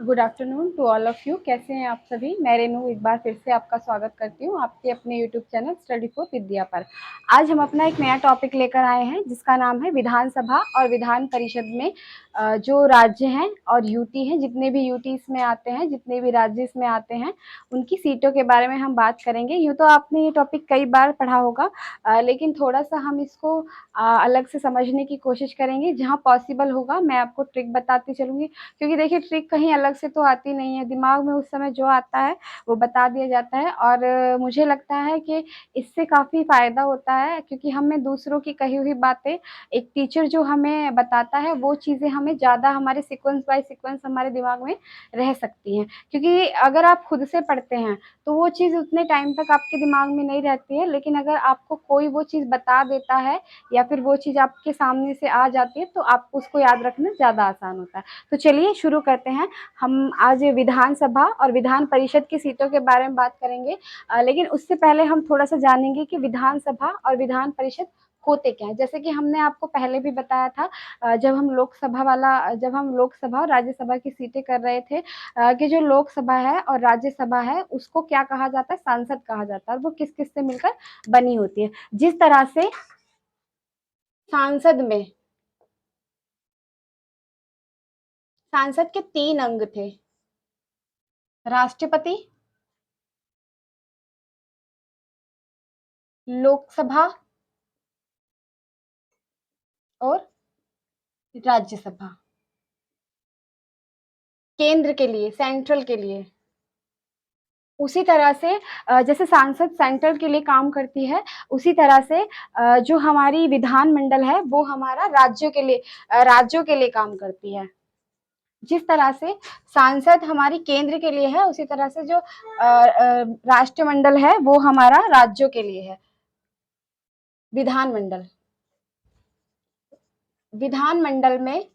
Good afternoon to all of you. कैसे हैं आप सभी? मैं रेनू एक बार फिर से आपका स्वागत करती हूँ आपके अपने यूट्यूब चैनल स्टडी फॉर विद्या पर। आज हम अपना एक नया टॉपिक लेकर आए हैं जिसका नाम है विधानसभा और विधान परिषद में जो राज्य हैं और यूटी हैं, जितने भी यूटी इसमें आते हैं, जितने भी राज्य इसमें आते हैं, उनकी सीटों के बारे में हम बात करेंगे। यूँ तो आपने ये टॉपिक कई बार पढ़ा होगा, लेकिन थोड़ा सा हम इसको अलग से समझने की कोशिश करेंगे। जहाँ पॉसिबल होगा मैं आपको ट्रिक बताती चलूँगी, क्योंकि देखिए ट्रिक कहीं अलग से तो आती नहीं है, दिमाग में उस समय जो आता है वो बता दिया जाता है। और मुझे लगता है कि इससे काफ़ी फ़ायदा होता है, क्योंकि हमें दूसरों की कही हुई बातें, एक टीचर जो हमें बताता है वो चीज़ें हमें ज़्यादा हमारे सीक्वेंस बाय सीक्वेंस हमारे दिमाग में रह सकती हैं। क्योंकि अगर आप खुद से पढ़ते हैं तो वो चीज़ उतने टाइम तक आपके दिमाग में नहीं रहती है, लेकिन अगर आपको कोई वो चीज़ बता देता है या फिर वो चीज़ आपके सामने से आ जाती है तो आपको उसको याद रखना ज़्यादा आसान होता है। तो चलिए शुरू करते हैं। हम आज विधानसभा और विधान परिषद की सीटों के बारे में बात करेंगे, लेकिन उससे पहले हम थोड़ा-सा जानेंगे कि विधानसभा और विधान परिषद होते क्या हैं। जैसे कि हमने आपको पहले भी बताया था, जब हम लोकसभा और राज्यसभा की सीटें कर रहे थे, कि जो लोकसभा है और राज्यसभा है उसको क्या कहा जाता है? सांसद कहा जाता है। और वो किस-किस से मिलकर बनी होती है। जिस तरह से सांसद में सांसद के 3 अंग थे, राष्ट्रपति, लोकसभा और राज्यसभा। केंद्र के लिए, सेंट्रल के लिए। उसी तरह से जैसे सांसद सेंट्रल के लिए काम करती है, उसी तरह से जो हमारी विधानमंडल है वो हमारा राज्यों के लिए काम करती है। जिस तरह से सांसद हमारी केंद्र के लिए है, उसी तरह से जो राष्ट्रमंडल है वो हमारा राज्यों के लिए है। विधानमंडल विधानमंडल में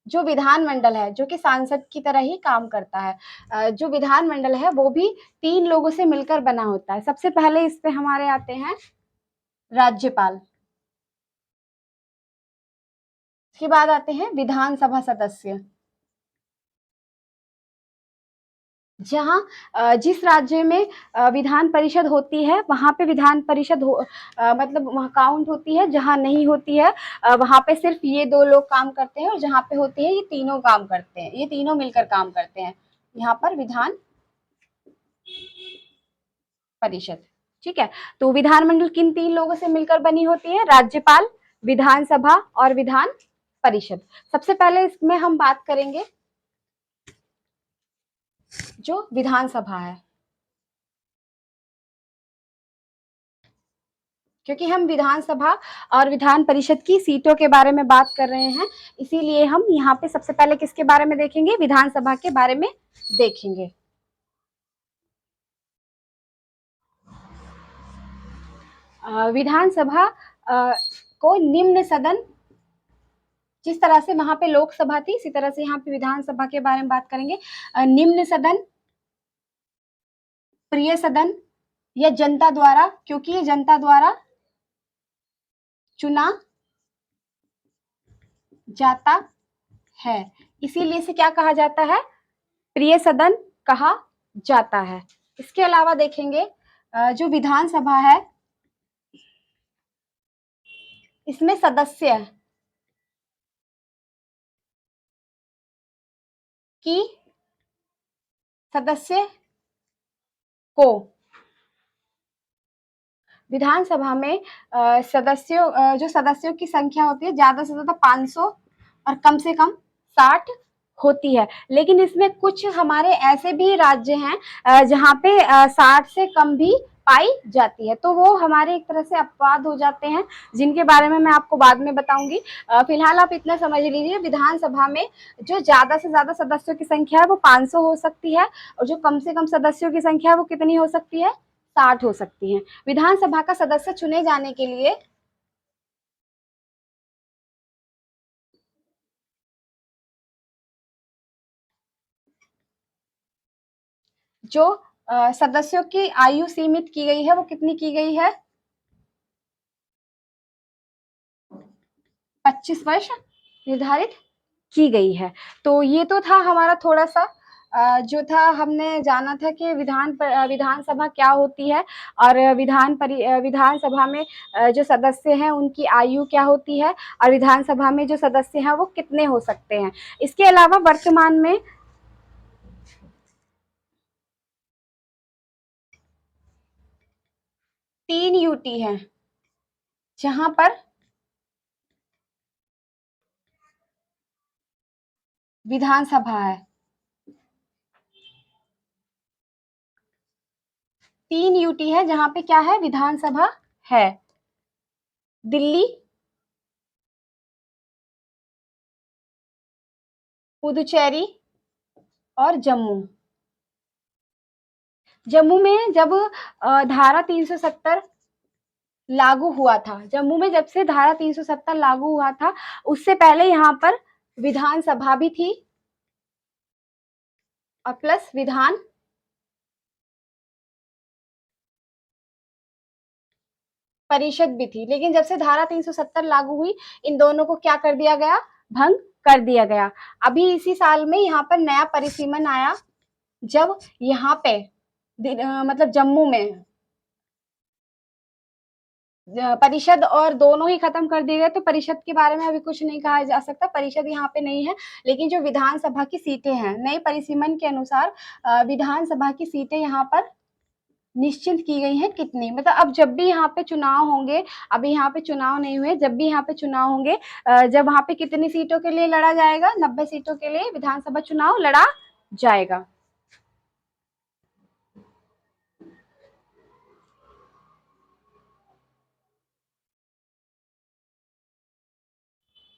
जो विधानमंडल है, जो कि सांसद की तरह ही काम करता है, जो विधानमंडल है वो भी 3 लोगों से मिलकर बना होता है। सबसे पहले इस पे हमारे आते हैं राज्यपाल, इसके बाद आते हैं विधानसभा सदस्य। जहाँ जिस राज्य में विधान परिषद होती है वहाँ पे विधान परिषद मतलब वहाँ काउंट होती है, जहाँ नहीं होती है वहाँ पे सिर्फ ये 2 लोग काम करते हैं, और जहाँ पे होती है ये तीनों काम करते हैं, ये तीनों मिलकर काम करते हैं। यहाँ पर विधान परिषद, ठीक है। तो विधानमंडल किन 3 लोगों से मिलकर बनी होती है? राज्यपाल, विधानसभा और विधान परिषद। सबसे पहले इसमें हम बात करेंगे जो विधानसभा है, क्योंकि हम विधानसभा और विधान परिषद की सीटों के बारे में बात कर रहे हैं, इसीलिए हम यहाँ पे सबसे पहले किसके बारे में देखेंगे? विधानसभा के बारे में देखेंगे। विधानसभा को निम्न सदन, जिस तरह से वहां पे लोकसभा थी इसी तरह से यहाँ पे विधानसभा के बारे में बात करेंगे। निम्न सदन, प्रिय सदन या जनता द्वारा, क्योंकि ये जनता द्वारा चुना जाता है, इसीलिए इसे क्या कहा जाता है? प्रिय सदन कहा जाता है। इसके अलावा देखेंगे जो विधानसभा है इसमें सदस्य की सदस्य को विधानसभा में जो सदस्यों की संख्या होती है ज्यादा से ज्यादा 500 और कम से कम 60 होती है। लेकिन इसमें कुछ हमारे ऐसे भी राज्य हैं जहाँ पे 60 से कम भी पाई जाती है, तो वो हमारे एक तरह से अपवाद हो जाते हैं, जिनके बारे में मैं आपको बाद में बताऊंगी। फिलहाल आप इतना समझ लीजिए, विधानसभा में जो ज्यादा से ज्यादा सदस्यों की संख्या है वो 500 हो सकती है, और जो कम से कम सदस्यों की संख्या है वो कितनी हो सकती है? 60 हो सकती है। विधानसभा का सदस्य चुने जाने के लिए जो सदस्यों की आयु सीमित की गई है वो कितनी की गई है? 25 वर्ष निर्धारित की गई है। तो ये तो था हमारा थोड़ा सा जो था हमने जाना था कि विधानसभा क्या होती है और विधानसभा में जो सदस्य हैं उनकी आयु क्या होती है और विधानसभा में जो सदस्य हैं वो कितने हो सकते हैं। इसके अलावा वर्तमान में 3 यूटी हैं जहां पर विधानसभा है। 3 यूटी है जहां पे क्या है, विधानसभा है। दिल्ली, पुदुचेरी और जम्मू। जम्मू में जब धारा 370 लागू हुआ था, जम्मू में जब से धारा 370 लागू हुआ था उससे पहले यहाँ पर विधानसभा भी थी और प्लस विधान परिषद भी थी, लेकिन जब से धारा 370 लागू हुई इन दोनों को क्या कर दिया गया, भंग कर दिया गया। अभी इसी साल में यहाँ पर नया परिसीमन आया जब यहाँ पे मतलब जम्मू में परिषद और दोनों ही खत्म कर दिए गए, तो परिषद के बारे में अभी कुछ नहीं कहा जा सकता, परिषद यहाँ पे नहीं है। लेकिन जो विधानसभा की सीटें हैं नए परिसीमन के अनुसार विधानसभा की सीटें यहाँ पर निश्चित की गई हैं कितनी, मतलब अब जब भी यहाँ पे चुनाव होंगे, अभी यहाँ पे चुनाव नहीं हुए, जब भी यहाँ पे चुनाव होंगे जब वहां पे कितनी सीटों के लिए लड़ा जाएगा, 90 सीटों के लिए विधानसभा चुनाव लड़ा जाएगा।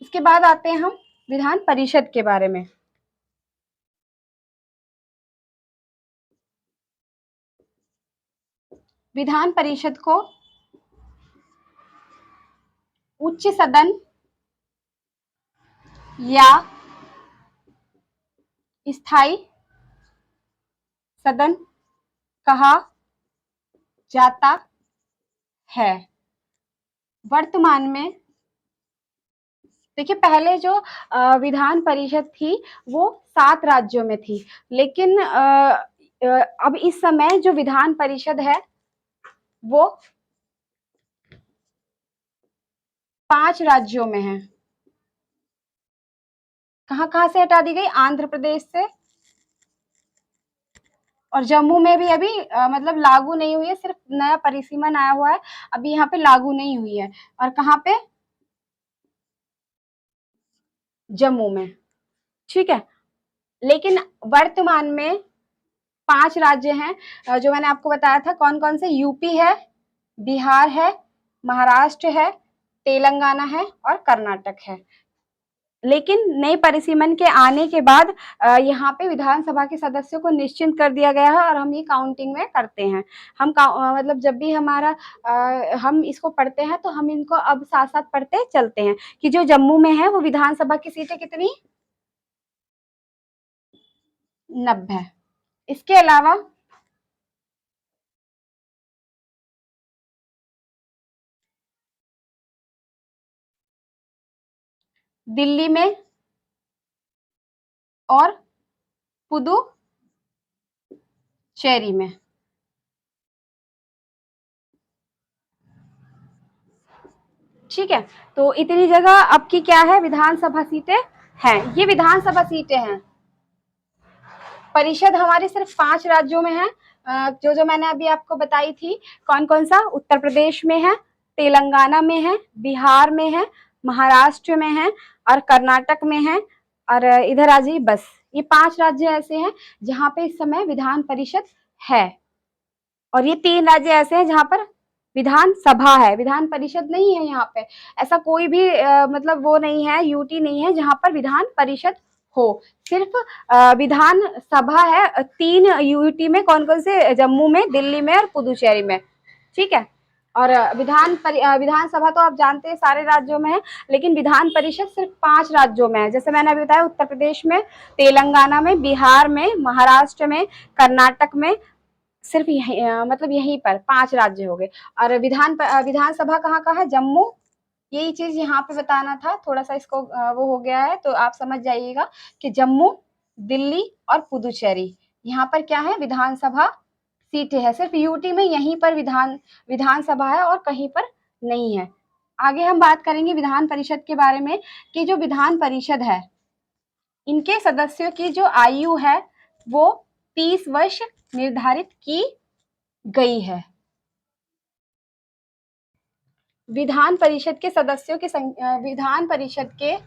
इसके बाद आते हैं हम विधान परिषद के बारे में। विधान परिषद को उच्च सदन या स्थायी सदन कहा जाता है। वर्तमान में देखिए, पहले जो विधान परिषद थी वो 7 राज्यों में थी, लेकिन अब इस समय जो विधान परिषद है वो 5 राज्यों में है। कहाँ कहाँ से हटा दी गई, आंध्र प्रदेश से, और जम्मू में भी अभी मतलब लागू नहीं हुई है, सिर्फ नया परिसीमन आया हुआ है, अभी यहाँ पे लागू नहीं हुई है। और कहाँ पे, जम्मू में, ठीक है। लेकिन वर्तमान में 5 राज्य हैं जो मैंने आपको बताया था, कौन कौन से, यूपी है, बिहार है, महाराष्ट्र है, तेलंगाना है और कर्नाटक है। लेकिन नए परिसीमन के आने के बाद यहाँ पे विधानसभा के सदस्यों को निश्चित कर दिया गया है और हम ये काउंटिंग में करते हैं। हम मतलब जब भी हमारा हम इसको पढ़ते हैं तो हम इनको अब साथ साथ पढ़ते चलते हैं कि जो जम्मू में है वो विधानसभा की सीटें कितनी, 90। इसके अलावा दिल्ली में और पुदुचेरी में, ठीक है। तो इतनी जगह अब की क्या है, विधानसभा सीटें हैं, ये विधानसभा सीटें हैं। परिषद हमारी सिर्फ 5 राज्यों में है, जो जो मैंने अभी आपको बताई थी, कौन कौन सा, उत्तर प्रदेश में है, तेलंगाना में है, बिहार में है, महाराष्ट्र में है और कर्नाटक में है। और इधर आ जाइए, बस ये 5 राज्य ऐसे हैं जहां पे इस समय विधान परिषद है, और ये 3 राज्य ऐसे हैं जहां पर विधान सभा है, विधान परिषद नहीं है। यहाँ पे ऐसा कोई भी मतलब वो नहीं है, यूटी नहीं है जहां पर विधान परिषद हो, सिर्फ विधान सभा है। 3 यूटी में कौन कौन से, जम्मू में, दिल्ली में और पुदुचेरी में, ठीक है। और विधानसभा तो आप जानते हैं सारे राज्यों में है, लेकिन विधान परिषद सिर्फ 5 राज्यों में है। जैसे मैंने अभी बताया, उत्तर प्रदेश में, तेलंगाना में, बिहार में, महाराष्ट्र में, कर्नाटक में, सिर्फ यही मतलब यहीं पर 5 राज्य हो गए। और विधानसभा कहाँ का है, जम्मू। यही चीज यहाँ पे बताना था, थोड़ा सा इसको वो हो गया है तो आप समझ जाइएगा कि जम्मू दिल्ली और पुदुचेरी। यहाँ पर क्या है, विधानसभा सीटें है। सिर्फ यूटी में यहीं पर विधानसभा है और कहीं पर नहीं है। आगे हम बात करेंगे विधान परिषद के बारे में कि जो विधान परिषद है इनके सदस्यों की जो आयु है वो 30 वर्ष निर्धारित की गई है। विधान परिषद के सदस्यों की विधान परिषद के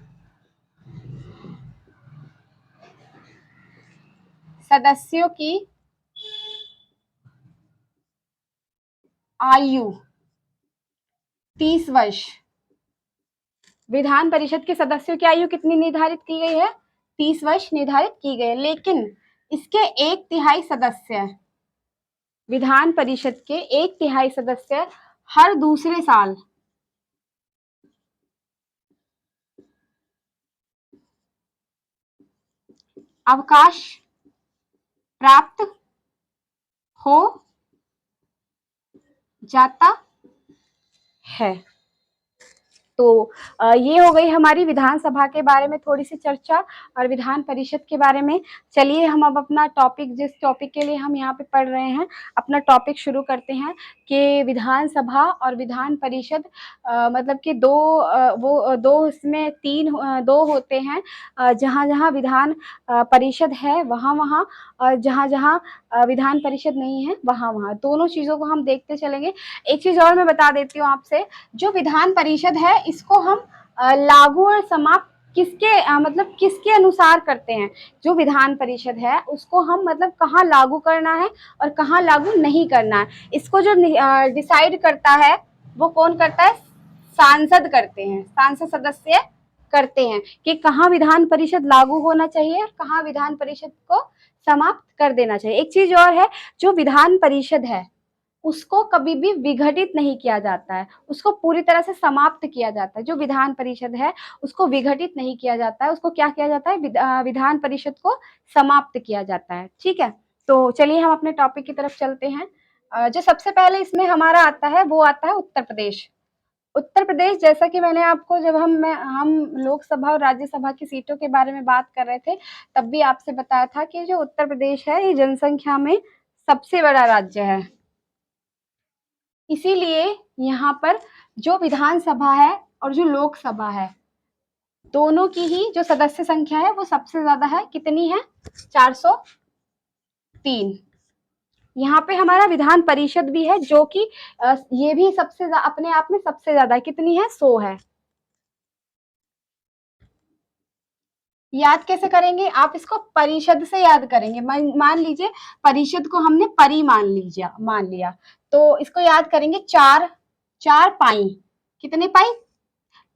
सदस्यों की आयु 30 वर्ष। विधान परिषद के सदस्यों की आयु कितनी निर्धारित की गई है, 30 वर्ष निर्धारित की गई है। लेकिन इसके 1/3 सदस्य, विधान परिषद के 1/3 सदस्य हर दूसरे साल अवकाश प्राप्त हो जाता है। तो ये हो गई हमारी विधानसभा के बारे में थोड़ी सी चर्चा और विधान परिषद के बारे में। चलिए हम अब अपना टॉपिक, जिस टॉपिक के लिए हम यहाँ पे पढ़ रहे हैं, अपना टॉपिक शुरू करते हैं कि विधानसभा और विधान परिषद मतलब कि दो इसमें दो होते हैं। जहाँ जहाँ विधान परिषद है वहाँ वहाँ, और जहाँ जहाँ विधान परिषद नहीं है वहाँ वहाँ, दोनों चीज़ों को हम देखते चलेंगे। एक चीज़ और मैं बता देती हूँ आपसे, जो विधान परिषद है इसको हम लागू और समाप्त किसके मतलब किसके अनुसार करते हैं। जो विधान परिषद है उसको हम मतलब कहाँ लागू करना है और कहाँ लागू नहीं करना है, इसको जो डिसाइड करता है वो कौन करता है, सांसद करते हैं, सांसद सदस्य करते हैं कि कहाँ विधान परिषद लागू होना चाहिए और कहाँ विधान परिषद को समाप्त कर देना चाहिए। एक चीज और है, जो विधान परिषद है उसको कभी भी विघटित नहीं किया जाता है, उसको पूरी तरह से समाप्त किया जाता है। जो विधान परिषद है उसको विघटित नहीं किया जाता है, उसको क्या किया जाता है, विधान परिषद को समाप्त किया जाता है। ठीक है, तो चलिए हम अपने टॉपिक की तरफ चलते हैं। जो सबसे पहले इसमें हमारा आता है वो आता है उत्तर प्रदेश। उत्तर प्रदेश, जैसा कि मैंने आपको जब हम लोकसभा और राज्यसभा की सीटों के बारे में बात कर रहे थे तब भी आपसे बताया था कि जो उत्तर प्रदेश है ये जनसंख्या में सबसे बड़ा राज्य है। इसीलिए यहाँ पर जो विधानसभा है और जो लोकसभा है दोनों की ही जो सदस्य संख्या है वो सबसे ज्यादा है। कितनी है, 403। यहाँ पे हमारा विधान परिषद भी है जो कि ये भी सबसे अपने आप में सबसे ज्यादा है। कितनी है, 100 है। याद कैसे करेंगे आप, इसको परिषद से याद करेंगे। मान लीजिए परिषद को हमने परी मान लिया तो इसको याद करेंगे 4 पाई। कितने पाई,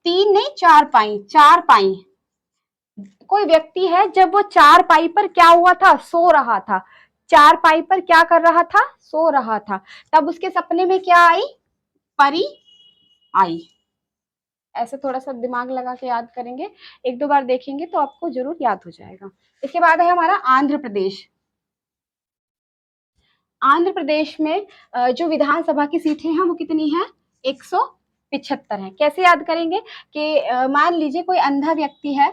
3 नहीं 4 पाई, 4 पाई। कोई व्यक्ति है जब वो 4 पाई पर क्या हुआ था, सो रहा था, 4 पाई पर क्या कर रहा था, सो रहा था, तब उसके सपने में क्या आई, परी आई। ऐसे थोड़ा सा दिमाग लगा के याद करेंगे, एक दो बार देखेंगे तो आपको जरूर याद हो जाएगा। इसके बाद है हमारा आंध्र प्रदेश। आंध्र प्रदेश में जो विधानसभा की सीटें हैं वो कितनी है, 175 है। कैसे याद करेंगे कि मान लीजिए कोई अंधा व्यक्ति है,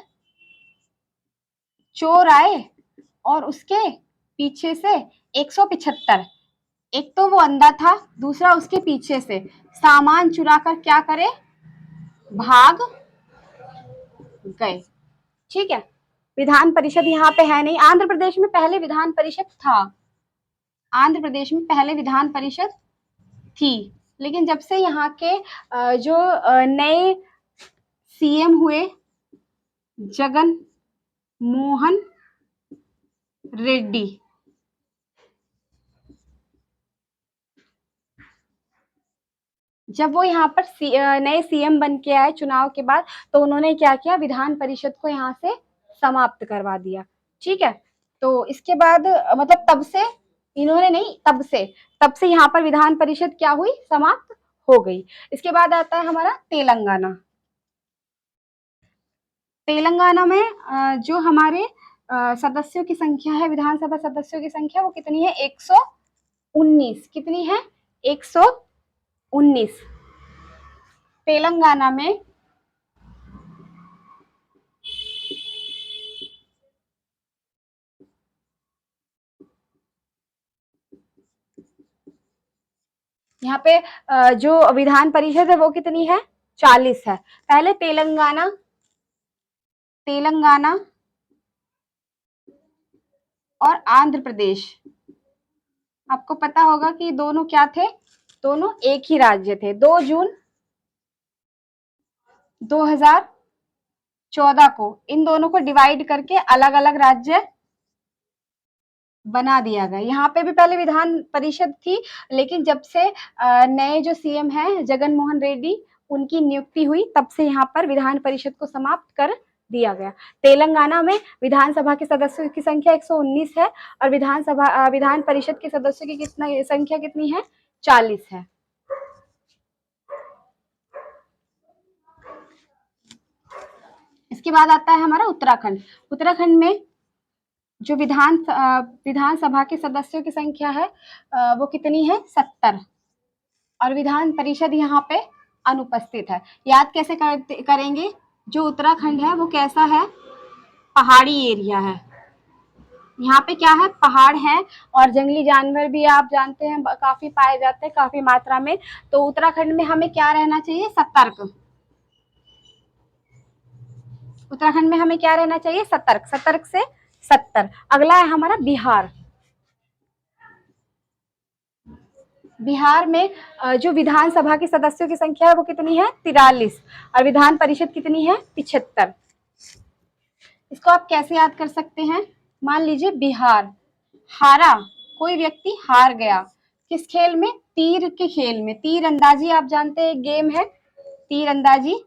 चोर आए और उसके पीछे से 175, एक तो वो अंधा था, दूसरा उसके पीछे से सामान चुरा कर क्या करे, भाग गए। ठीक है, विधान परिषद यहाँ पे है नहीं। आंध्र प्रदेश में पहले विधान परिषद था, आंध्र प्रदेश में पहले विधान परिषद थी, लेकिन जब से यहाँ के जो नए सीएम हुए, जगन मोहन रेड्डी, जब वो यहाँ पर नए सीएम बन के आए चुनाव के बाद, तो उन्होंने क्या किया, विधान परिषद को यहाँ से समाप्त करवा दिया। ठीक है, तो इसके बाद मतलब तब से इन्होंने नहीं, तब से यहाँ पर विधान परिषद क्या हुई, समाप्त हो गई। इसके बाद आता है हमारा तेलंगाना। तेलंगाना में जो हमारे सदस्यों की संख्या है, विधानसभा सदस्यों की संख्या वो कितनी है, 119। कितनी है, 119। तेलंगाना में यहाँ पे जो विधान परिषद है वो कितनी है, 40 है। पहले तेलंगाना, तेलंगाना और आंध्र प्रदेश, आपको पता होगा कि दोनों क्या थे, दोनों एक ही राज्य थे। 2 जून 2014 को इन दोनों को डिवाइड करके अलग अलग राज्य बना दिया गया। यहाँ पे भी पहले विधान परिषद थी, लेकिन जब से नए जो सीएम हैं जगन मोहन रेड्डी, उनकी नियुक्ति हुई, तब से यहाँ पर विधान परिषद को समाप्त कर दिया गया। तेलंगाना में विधानसभा के सदस्यों की संख्या 119 है और विधान परिषद के सदस्यों की संख्या कितनी है, 40 है। इसके बाद आता है हमारा उत्तराखंड। उत्तराखंड में जो विधानसभा के सदस्यों की संख्या है वो कितनी है, 70, और विधान परिषद यहाँ पे अनुपस्थित है। याद कैसे करेंगे, जो उत्तराखंड है वो कैसा है, पहाड़ी एरिया है। यहाँ पे क्या है, पहाड़ है, और जंगली जानवर भी आप जानते हैं काफी पाए जाते हैं, काफी मात्रा में। तो उत्तराखंड में हमें क्या रहना चाहिए, सतर्क। उत्तराखंड में हमें क्या रहना चाहिए, सतर्क। सतर्क से 70। अगला है हमारा बिहार। बिहार में जो विधानसभा के सदस्यों की संख्या है वो कितनी है, 43, और विधान परिषद कितनी है, 75। इसको आप कैसे याद कर सकते हैं, मान लीजिए बिहार, हारा, कोई व्यक्ति हार गया किस खेल में, तीर के खेल में। तीर अंदाजी आप जानते हैं, गेम है तीर अंदाजी।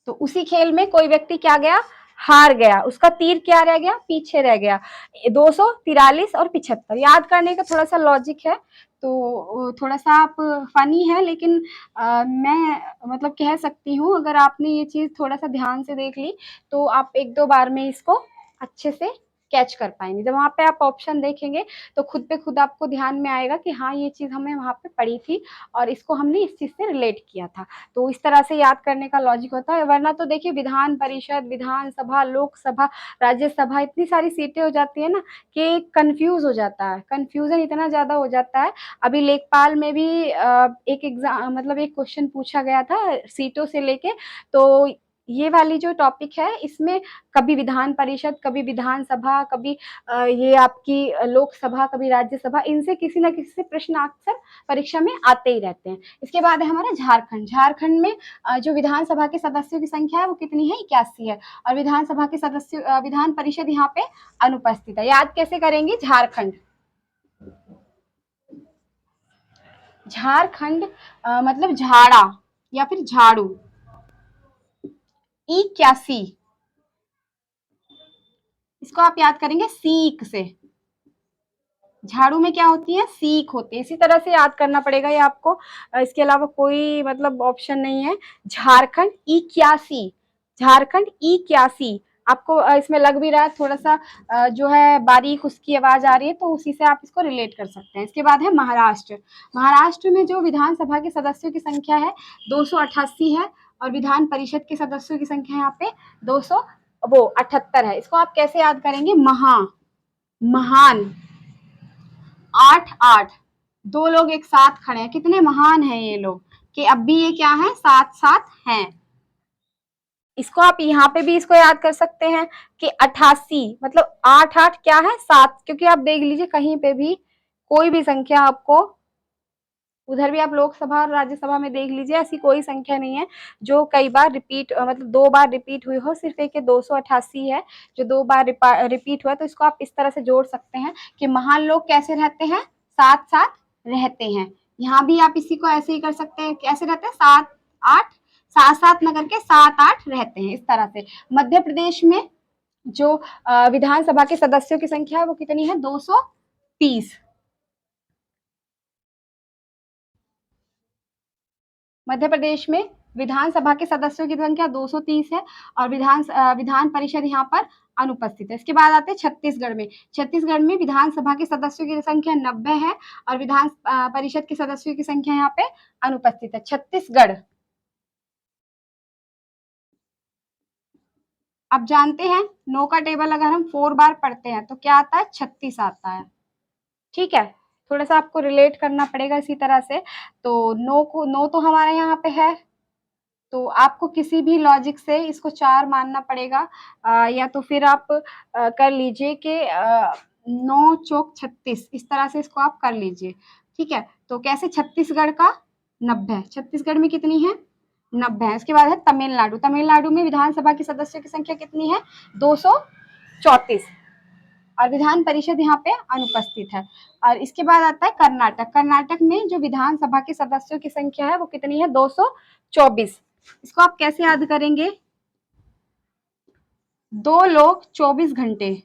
तो उसी खेल में कोई व्यक्ति क्या गया, हार गया, उसका तीर क्या रह गया, पीछे रह गया। 243 और 75 याद करने का थोड़ा सा लॉजिक है, तो थोड़ा सा आप फनी है, लेकिन मैं मतलब कह सकती हूँ, अगर आपने ये चीज थोड़ा सा ध्यान से देख ली तो आप 1-2 बार में इसको अच्छे से कैच कर पाएंगे। जब वहां पे आप ऑप्शन देखेंगे तो खुद पे खुद आपको ध्यान में आएगा कि हाँ ये चीज हमने वहां पे पढ़ी थी और इसको हमने इस चीज से रिलेट किया था। तो इस तरह से याद करने का लॉजिक होता है। वरना तो देखिए विधान परिषद, विधानसभा, लोकसभा, राज्यसभा, इतनी सारी सीटें हो जाती है ना कि कंफ्यूज हो जाता है, कंफ्यूजन इतना ज्यादा हो जाता है। अभी लेखपाल में भी एक एग्जाम मतलब एक क्वेश्चन पूछा गया था सीटों से लेके, तो ये वाली जो टॉपिक है इसमें कभी विधान परिषद, कभी विधानसभा, कभी ये आपकी लोकसभा, कभी राज्यसभा, इनसे किसी ना किसी से प्रश्न अक्सर परीक्षा में आते ही रहते हैं। इसके बाद है हमारा झारखंड। झारखंड में जो विधानसभा के सदस्यों की संख्या है वो कितनी है, 81 है, और विधानसभा के सदस्य विधान परिषद यहाँ पे अनुपस्थित है। याद कैसे करेंगे, झारखंड, झारखंड मतलब झाड़ा या फिर झाड़ू, 81, इसको आप याद करेंगे सीक से। झाड़ू में क्या होती है, सीख होती है, इसी तरह से याद करना पड़ेगा ये आपको। इसके अलावा कोई मतलब ऑप्शन नहीं है। झारखंड 81, झारखंड 81, आपको इसमें लग भी रहा है थोड़ा सा जो है बारीक उसकी आवाज आ रही है, तो उसी से आप इसको रिलेट कर सकते हैं। इसके बाद है महाराष्ट्र। महाराष्ट्र में जो विधानसभा के सदस्यों की संख्या है 288 है, और विधान परिषद के सदस्यों की संख्या यहाँ पे 278 है। इसको आप कैसे याद करेंगे, महान, 8-8, 2 लोग एक साथ खड़े हैं, कितने महान हैं ये लोग कि अब भी ये क्या है, साथ साथ हैं। इसको आप यहाँ पे भी इसको याद कर सकते हैं कि 88 मतलब 8-8 क्या है, 7, क्योंकि आप देख लीजिए कहीं पे भी कोई भी संख्या आपको, उधर भी आप लोकसभा और राज्यसभा में देख लीजिए, ऐसी कोई संख्या नहीं है जो कई बार रिपीट मतलब 2 बार रिपीट हुई हो, सिर्फ एक 288 है जो 2 बार रिपीट हुआ। तो इसको आप इस तरह से जोड़ सकते हैं कि महान लोग कैसे रहते हैं, साथ साथ रहते हैं। यहाँ भी आप इसी को ऐसे ही कर सकते हैं, कैसे रहते हैं, 7-8, साथ साथ न करके 7-8 रहते हैं, इस तरह से। मध्य प्रदेश में जो विधानसभा के सदस्यों की संख्या है वो कितनी है, 230। मध्य प्रदेश में विधानसभा के सदस्यों की संख्या 230 है, और विधान परिषद यहाँ पर अनुपस्थित है। इसके बाद आते हैं छत्तीसगढ़ में। छत्तीसगढ़ में विधानसभा के सदस्यों की संख्या 90 है, और विधान परिषद के सदस्यों की संख्या यहाँ पे अनुपस्थित है। छत्तीसगढ़, आप जानते हैं 9 का टेबल अगर हम 4 बार पढ़ते हैं तो क्या आता है, 36 आता है। ठीक है, थोड़ा सा आपको रिलेट करना पड़ेगा इसी तरह से। तो 9 तो हमारे यहाँ पे है, तो आपको किसी भी लॉजिक से इसको 4 मानना पड़ेगा, या तो फिर आप कर लीजिए कि 9 चौक 36, इस तरह से इसको आप कर लीजिए। ठीक है, तो कैसे, छत्तीसगढ़ का 90, छत्तीसगढ़ में कितनी है, 90 है। इसके बाद है तमिलनाडु, तमिलनाडु में विधानसभा की सदस्यों की संख्या कितनी है, 234, और विधान परिषद यहाँ पे अनुपस्थित है। और इसके बाद आता है कर्नाटक, कर्नाटक में जो विधानसभा के सदस्यों की संख्या है वो कितनी है, 224। इसको आप कैसे याद करेंगे, 2 लोग 24 घंटे,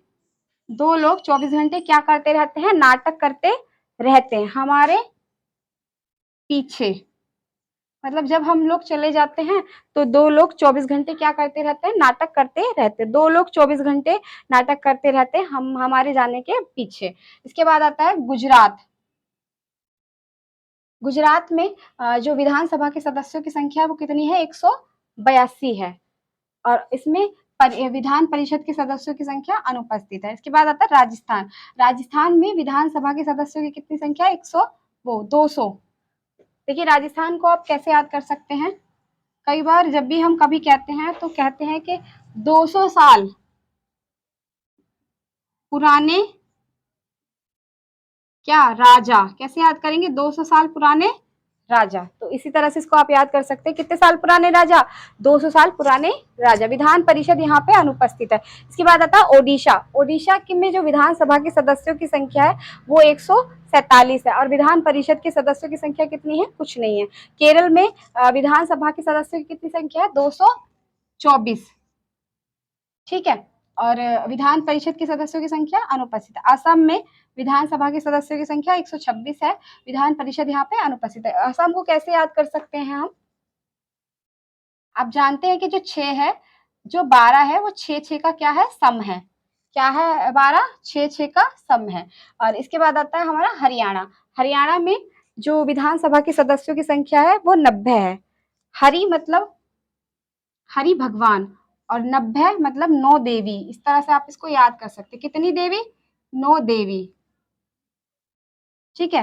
2 लोग 24 घंटे क्या करते रहते हैं, नाटक करते रहते हैं हमारे पीछे। मतलब जब हम लोग चले जाते हैं तो 2 लोग 24 घंटे क्या करते रहते हैं, नाटक करते रहते हैं। 2 लोग 24 घंटे नाटक करते रहते हैं हम हमारे जाने के पीछे। इसके बाद आता है गुजरात, गुजरात में जो विधानसभा के सदस्यों की संख्या है वो कितनी है, 182 है, और इसमें विधान परिषद के सदस्यों की संख्या अनुपस्थित है। इसके बाद आता है राजस्थान, राजस्थान में विधानसभा के सदस्यों की कितनी संख्या है, 200। देखिए राजस्थान को आप कैसे याद कर सकते हैं, कई बार जब भी हम कभी कहते हैं तो कहते हैं कि 200 साल पुराने क्या राजा, कैसे याद करेंगे, 200 साल पुराने राजा। तो इसी तरह से इसको आप याद कर सकते हैं, कितने साल पुराने राजा, 200 साल पुराने राजा। विधान परिषद यहाँ पे अनुपस्थित है। इसके बाद आता है ओडिशा, ओडिशा में जो विधानसभा के सदस्यों की संख्या है वो 147 है, और विधान परिषद के सदस्यों की संख्या कितनी है, कुछ नहीं है। केरल में विधानसभा के सदस्यों की कितनी संख्या है, 224। ठीक है, और विधान परिषद के सदस्यों की संख्या अनुपस्थित है। असम में विधानसभा के सदस्यों की संख्या 126 है, विधान परिषद यहाँ पे अनुपस्थित है। असम को कैसे याद कर सकते हैं हम, आप जानते हैं कि जो 6 है, जो 12 है वो 6 का क्या है, सम है। क्या है, 12 6 का सम है। और इसके बाद आता है हमारा हरियाणा, हरियाणा में जो विधानसभा के सदस्यों की संख्या है वो 90 है। हरि मतलब हरि भगवान, और 90 मतलब 9 देवी, इस तरह से आप इसको याद कर सकते हैं। कितनी देवी, 9 देवी। ठीक है,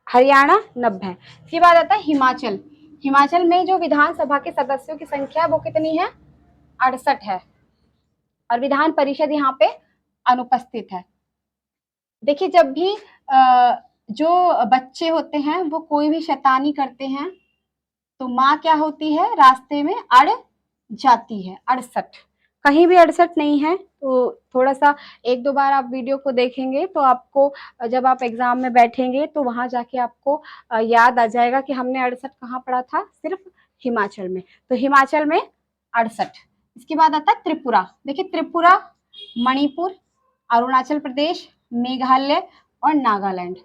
हरियाणा 90 है। इसके बाद आता है हिमाचल, हिमाचल में जो विधानसभा के सदस्यों की संख्या है वो कितनी है, 68 है, और विधान परिषद यहाँ पे अनुपस्थित है। देखिए जब भी जो बच्चे होते हैं वो कोई भी शैतानी करते हैं तो माँ क्या होती है, रास्ते में अड़ जाती है, 68। कहीं भी 68 नहीं है, तो थोड़ा सा 1-2 बार आप वीडियो को देखेंगे तो आपको, जब आप एग्जाम में बैठेंगे तो वहां जाके आपको याद आ जाएगा कि हमने 68 कहाँ पढ़ा था, सिर्फ हिमाचल में। तो हिमाचल में 68। इसके बाद आता है त्रिपुरा, देखिए त्रिपुरा, मणिपुर, अरुणाचल प्रदेश, मेघालय और नागालैंड।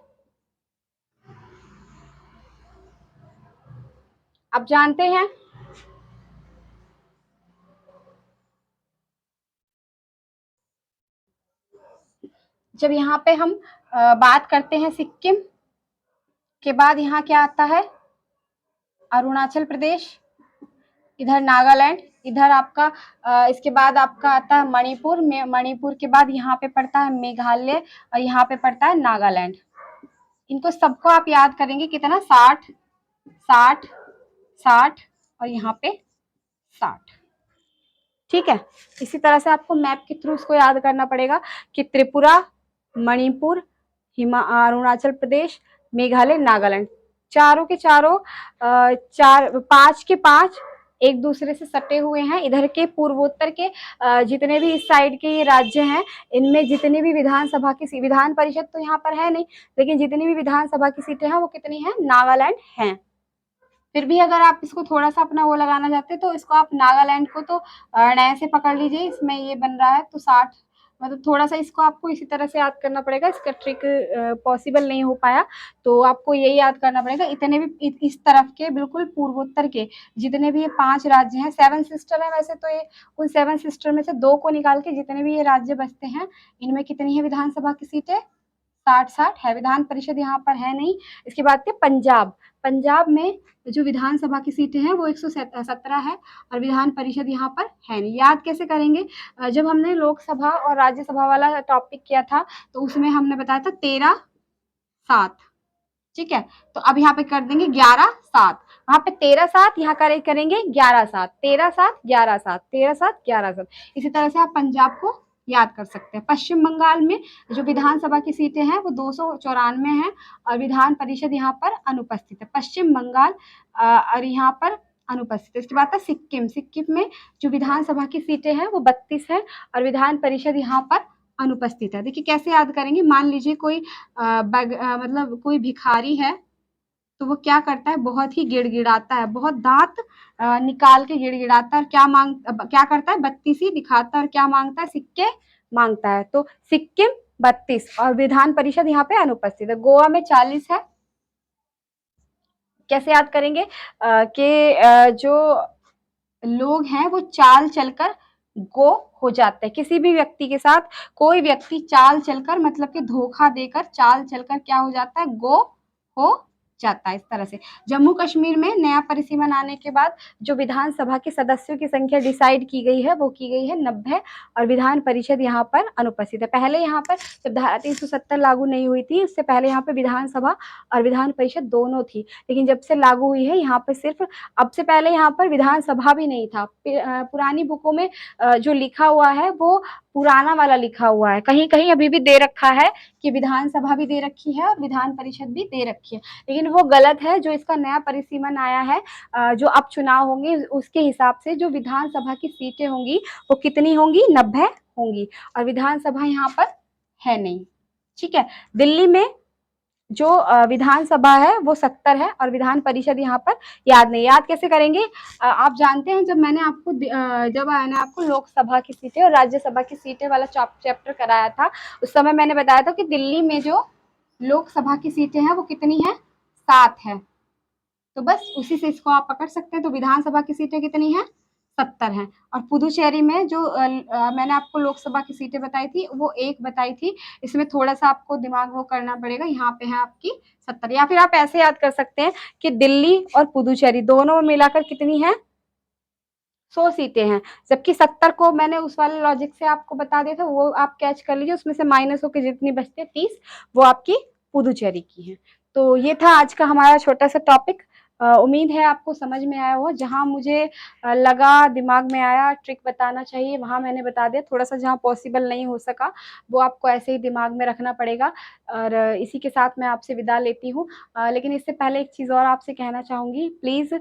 आप जानते हैं जब यहाँ पे हम बात करते हैं सिक्किम के बाद यहाँ क्या आता है, अरुणाचल प्रदेश, इधर नागालैंड, इधर आपका इसके बाद आपका आता है मणिपुर में, मणिपुर के बाद यहाँ पे पड़ता है मेघालय, और यहाँ पे पड़ता है नागालैंड। इनको सबको आप याद करेंगे कितना, 60 60 60 और यहाँ पे 60। ठीक है, इसी तरह से आपको मैप के थ्रू उसको याद करना पड़ेगा कि त्रिपुरा, मणिपुर, अरुणाचल प्रदेश, मेघालय, नागालैंड, चारों के चारों 5 के 5 एक दूसरे से सटे हुए हैं। इधर के पूर्वोत्तर के जितने भी इस साइड के ये राज्य हैं, इनमें जितनी भी विधानसभा की, विधान परिषद तो यहाँ पर है नहीं, लेकिन जितनी भी विधानसभा की सीटें हैं वो कितनी हैं, नागालैंड हैं। फिर भी अगर आप इसको थोड़ा सा अपना वो लगाना चाहते हैं तो इसको आप नागालैंड को तो नए से पकड़ लीजिए, इसमें ये बन रहा है तो 60, मतलब थोड़ा सा इसको आपको इसी तरह से याद करना पड़ेगा, इसका ट्रिक पॉसिबल नहीं हो पाया तो आपको यही याद करना पड़ेगा। इतने भी इस तरफ के बिल्कुल पूर्वोत्तर के जितने भी ये 5 राज्य हैं, 7 सिस्टर है वैसे तो ये, उन 7 सिस्टर में से 2 को निकाल के जितने भी ये राज्य बचते हैं, इनमें कितनी है विधानसभा की सीटें, 60-60 है, विधान परिषद यहाँ पर है नहीं। इसके बाद के पंजाब, पंजाब में जो विधानसभा की सीटें हैं वो 117 है और विधान परिषद यहाँ पर है नहीं। याद कैसे करेंगे? जब हमने लोकसभा और राज्यसभा वाला टॉपिक किया था तो उसमें हमने बताया था 13-7, ठीक है। तो अब यहाँ पे कर देंगे 11-7, वहां पे 13-7, यहाँ करेंगे 11-7, 13-7, 11-7, 13-7, 11-7। इसी तरह से आप पंजाब को याद कर सकते हैं। पश्चिम बंगाल में जो विधानसभा की सीटें हैं वो 294 हैं और विधान परिषद यहाँ पर अनुपस्थित है। पश्चिम बंगाल और यहाँ पर अनुपस्थित है। इसके बाद है सिक्किम, सिक्किम में जो विधानसभा की सीटें हैं वो 32 है और विधान परिषद यहाँ पर अनुपस्थित है। देखिए कैसे याद करेंगे, मान लीजिए कोई मतलब कोई भिखारी है तो वो क्या करता है, बहुत ही गिड़गिड़ाता है, बहुत दांत निकाल के गिड़गिड़ाता है और क्या करता है, बत्तीसी दिखाता है और क्या मांगता है, सिक्के मांगता है। तो सिक्किम 32 और विधान परिषद यहाँ पे अनुपस्थित है। गोवा में 40 है। कैसे याद करेंगे कि जो लोग हैं वो चाल चलकर गो हो जाते हैं। किसी भी व्यक्ति के साथ कोई व्यक्ति चाल चलकर मतलब कि धोखा देकर चाल चलकर क्या हो जाता है, गो हो जाता है। इस तरह से जम्मू कश्मीर में नया परिसीमन आने के बाद जो विधानसभा के सदस्यों की संख्या डिसाइड की गई है वो की गई है 90 और विधान परिषद यहाँ पर अनुपस्थित है। पहले यहाँ पर जब धारा 370 लागू नहीं हुई थी उससे पहले यहाँ पे विधानसभा और विधान परिषद दोनों थी, लेकिन जब से लागू हुई है यहाँ पर सिर्फ, अब से पहले यहाँ पर विधानसभा भी नहीं था। पुरानी बुकों में जो लिखा हुआ है वो पुराना वाला लिखा हुआ है, कहीं कहीं अभी भी दे रखा है कि विधानसभा भी दे रखी है और विधान परिषद भी दे रखी है, लेकिन वो गलत है। जो इसका नया परिसीमन आया है, जो अब चुनाव होंगे उसके हिसाब से जो विधानसभा की सीटें होंगी वो कितनी होंगी, 90 होंगी और विधानसभा यहाँ पर है नहीं, ठीक है। दिल्ली में जो विधानसभा है वो 70 है और विधान परिषद यहाँ पर याद नहीं। याद कैसे करेंगे? आप जानते हैं जब मैंने आपको लोकसभा की सीटें और राज्यसभा की सीटें वाला चैप्टर कराया था उस समय मैंने बताया था कि दिल्ली में जो लोकसभा की सीटें हैं वो कितनी है, 7 है। तो बस उसी से इसको आप पकड़ सकते हैं। तो विधानसभा की सीटें कितनी है, 70 हैं। और पुदुचेरी में जो मैंने आपको लोकसभा की सीटें बताई थी वो 1 बताई थी, इसमें थोड़ा सा आपको दिमाग वो करना पड़ेगा। यहाँ पे है आपकी 70, या फिर आप ऐसे याद कर सकते हैं कि दिल्ली और पुदुचेरी दोनों मिलाकर कितनी है, 100 सीटें हैं। जबकि 70 को मैंने उस वाले लॉजिक से आपको बता दिया था, वो आप कैच कर लीजिए, उसमें से माइनस होकर जितनी बचती है 30 वो आपकी पुदुचेरी की है। तो ये था आज का हमारा छोटा सा टॉपिक। उम्मीद है आपको समझ में आया हो। जहाँ मुझे लगा दिमाग में आया ट्रिक बताना चाहिए वहाँ मैंने बता दिया। थोड़ा सा जहाँ पॉसिबल नहीं हो सका वो आपको ऐसे ही दिमाग में रखना पड़ेगा। और इसी के साथ मैं आपसे विदा लेती हूँ। लेकिन इससे पहले एक चीज़ और आपसे कहना चाहूँगी, प्लीज़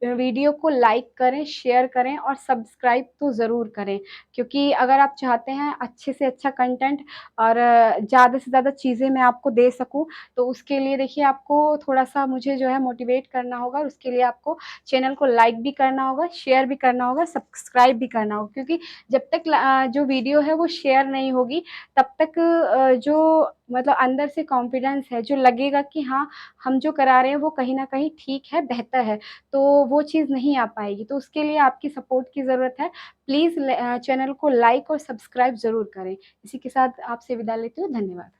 वीडियो को लाइक करें, शेयर करें और सब्सक्राइब तो ज़रूर करें, क्योंकि अगर आप चाहते हैं अच्छे से अच्छा कंटेंट और ज़्यादा से ज़्यादा चीज़ें मैं आपको दे सकूं, तो उसके लिए देखिए आपको थोड़ा-सा मुझे जो है मोटिवेट करना होगा। और उसके लिए आपको चैनल को लाइक भी करना होगा, शेयर भी करना होगा, सब्सक्राइब भी करना होगा, क्योंकि जब तक जो वीडियो है वो शेयर नहीं होगी तब तक जो मतलब अंदर से कॉन्फिडेंस है, जो लगेगा कि हाँ, हम जो करा रहे हैं वो कहीं न कहीं ठीक है, बेहतर है, तो वो चीज़ नहीं आ पाएगी। तो उसके लिए आपकी सपोर्ट की ज़रूरत है। प्लीज़ चैनल को लाइक और सब्सक्राइब ज़रूर करें। इसी के साथ आपसे विदा लेती हूँ। धन्यवाद।